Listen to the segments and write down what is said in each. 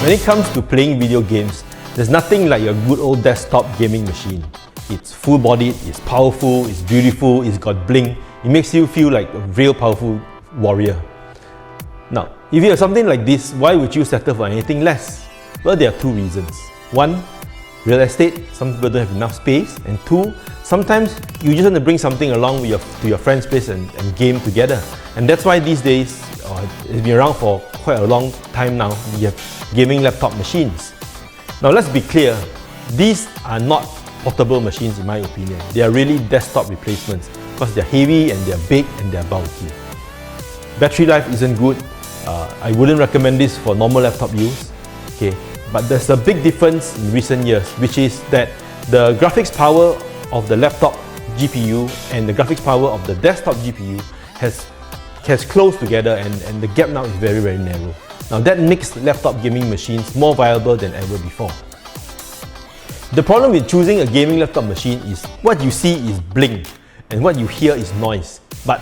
When it comes to playing video games, there's nothing like your good old desktop gaming machine. It's full-bodied, it's powerful, it's beautiful, it's got bling. It makes you feel like a real powerful warrior. Now, if you have something like this, why would you settle for anything less? Well, there are two reasons. One, real estate, some people don't have enough space. And two, sometimes you just want to bring something along with to your friend's place and game together. And that's why these days, it's been around for quite a long time now, you have gaming laptop machines. Now let's be clear, these are not portable machines in my opinion. They are really desktop replacements because they're heavy and they're big and they're bulky. Battery life isn't good. I wouldn't recommend this for normal laptop use. Okay, but there's a big difference in recent years, which is that the graphics power of the laptop GPU and the graphics power of the desktop GPU has closed together, and the gap now is very, very narrow. Now that makes laptop gaming machines more viable than ever before. The problem with choosing a gaming laptop machine is what you see is bling and what you hear is noise. But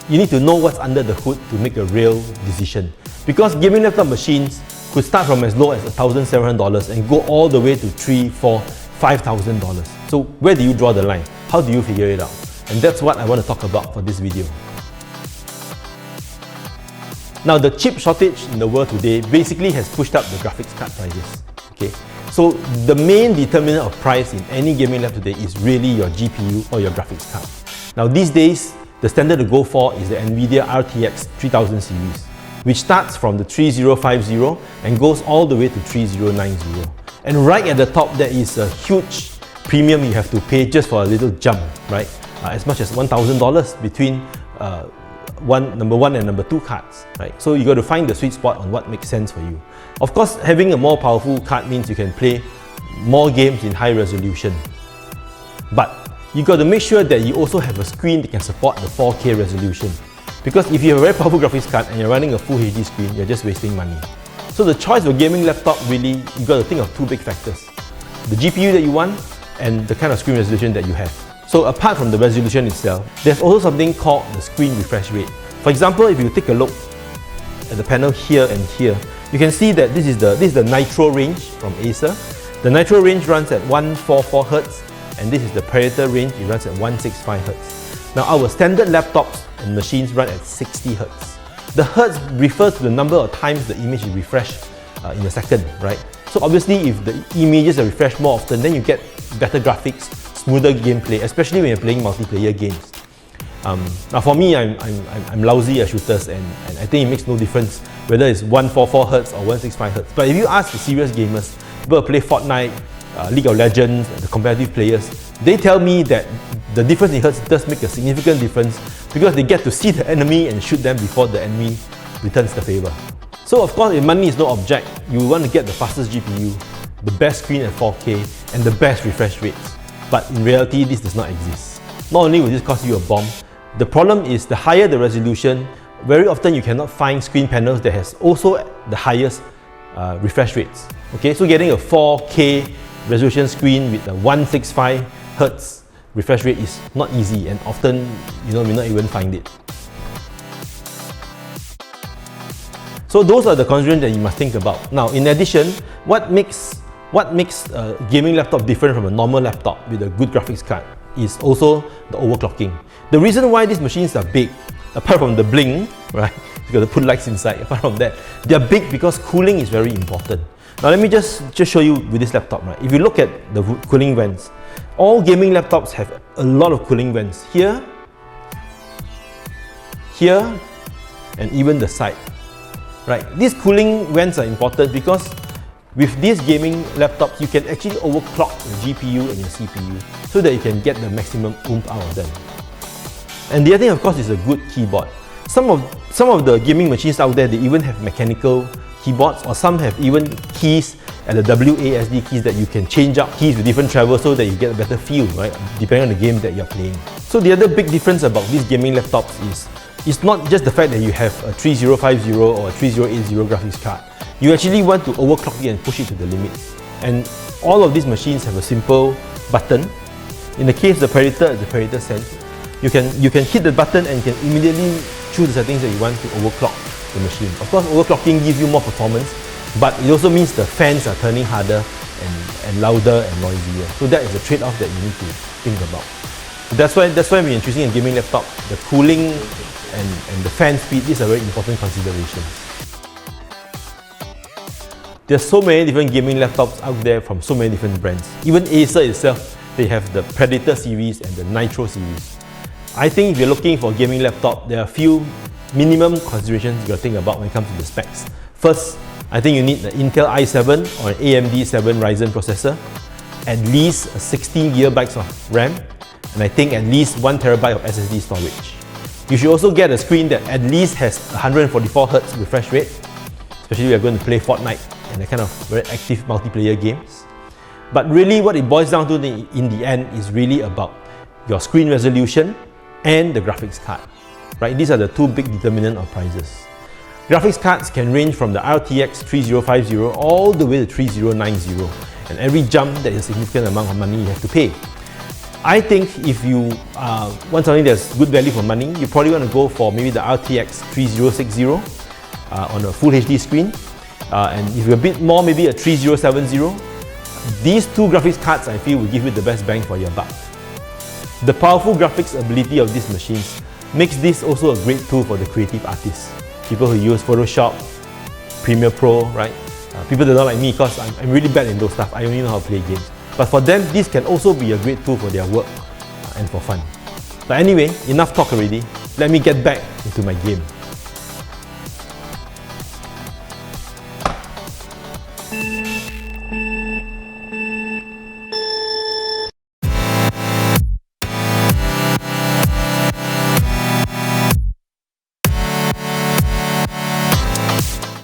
you need to know what's under the hood to make a real decision. Because gaming laptop machines could start from as low as $1,700 and go all the way to $3,000, $4,000, $5,000. So where do you draw the line? How do you figure it out? And that's what I want to talk about for this video. Now, the chip shortage in the world today basically has pushed up the graphics card prices. Okay, so the main determinant of price in any gaming laptop today is really your GPU or your graphics card. Now, these days, the standard to go for is the NVIDIA RTX 3000 series, which starts from the 3050 and goes all the way to 3090. And right at the top, there is a huge premium you have to pay just for a little jump, right? As much as $1,000 between number 1 and number 2 cards, right? So you got to find the sweet spot on what makes sense for you. Of course, having a more powerful card means you can play more games in high resolution. But you got to make sure that you also have a screen that can support the 4K resolution. Because if you have a very powerful graphics card and you're running a full HD screen, you're just wasting money. So the choice of a gaming laptop, really, you got to think of two big factors: the GPU that you want and the kind of screen resolution that you have. So apart from the resolution itself, there's also something called the screen refresh rate. For example, if you take a look at the panel here and here, you can see that this is the Nitro range from Acer. The Nitro range runs at 144 Hz, and this is the Predator range, it runs at 165 Hz. Now our standard laptops and machines run at 60 Hz. The Hertz refers to the number of times the image is refreshed in a second, right? So obviously if the images are refreshed more often, then you get better graphics, smoother gameplay, especially when you're playing multiplayer games. Now for me, I'm lousy at shooters, and I think it makes no difference whether it's 144 Hz or 165 Hz. But if you ask the serious gamers, people who play Fortnite, League of Legends, the competitive players, they tell me that the difference in Hertz does make a significant difference because they get to see the enemy and shoot them before the enemy returns the favor. So of course, if money is no object, you want to get the fastest GPU, the best screen at 4K, and the best refresh rates. But in reality, this does not exist. Not only will this cost you a bomb, the problem is the higher the resolution, very often you cannot find screen panels that has also the highest refresh rates. Okay, so getting a 4K resolution screen with a 165 Hz refresh rate is not easy, and often you may not even find it. So those are the considerations that you must think about. Now, in addition, what makes a gaming laptop different from a normal laptop with a good graphics card is also the overclocking. The reason why these machines are big, apart from the bling, right? You got to put lights inside. Apart from that, they are big because cooling is very important. Now let me just show you with this laptop, right? If you look at the cooling vents, all gaming laptops have a lot of cooling vents here, here, and even the side, right? These cooling vents are important because with these gaming laptops, you can actually overclock your GPU and your CPU so that you can get the maximum oomph out of them. And the other thing, of course, is a good keyboard. Some of the gaming machines out there, they even have mechanical keyboards, or some have even keys at the WASD keys that you can change out keys with different travel so that you get a better feel, right? Depending on the game that you're playing. So the other big difference about these gaming laptops is it's not just the fact that you have a 3050 or a 3080 graphics card. You actually want to overclock it and push it to the limits. And all of these machines have a simple button. In the case of the Predator Sense, you can hit the button and you can immediately choose the settings that you want to overclock the machine. Of course, overclocking gives you more performance, But it also means the fans are turning harder and louder and noisier. So that is a trade-off that you need to think about. That's why when you're choosing a gaming laptop, the cooling and the fan speed, these are very important considerations. There's so many different gaming laptops out there from so many different brands. Even Acer itself, they have the Predator series and the Nitro series. I think if you're looking for a gaming laptop, there are a few minimum considerations you gotta think about when it comes to the specs. First, I think you need the Intel i7 or an AMD 7 Ryzen processor, at least 16 GB of RAM, and I think at least 1 TB of SSD storage. You should also get a screen that at least has 144Hz refresh rate, especially if you're going to play Fortnite and a kind of very active multiplayer games. But really what it boils down to in the end is really about your screen resolution and the graphics card. Right? These are the two big determinants of prices. Graphics cards can range from the RTX 3050 all the way to 3090, and every jump that is a significant amount of money you have to pay. I think if you want something that's good value for money, you probably want to go for maybe the RTX 3060 on a full HD screen, and if you're a bit more, maybe a 3070. These two graphics cards I feel will give you the best bang for your buck. The powerful graphics ability of these machines makes this also a great tool for the creative artists. People who use Photoshop, Premiere Pro, right? People that don't like me because I'm really bad in those stuff. I only know how to play games. But for them, this can also be a great tool for their work and for fun. But anyway, enough talk already. Let me get back into my game.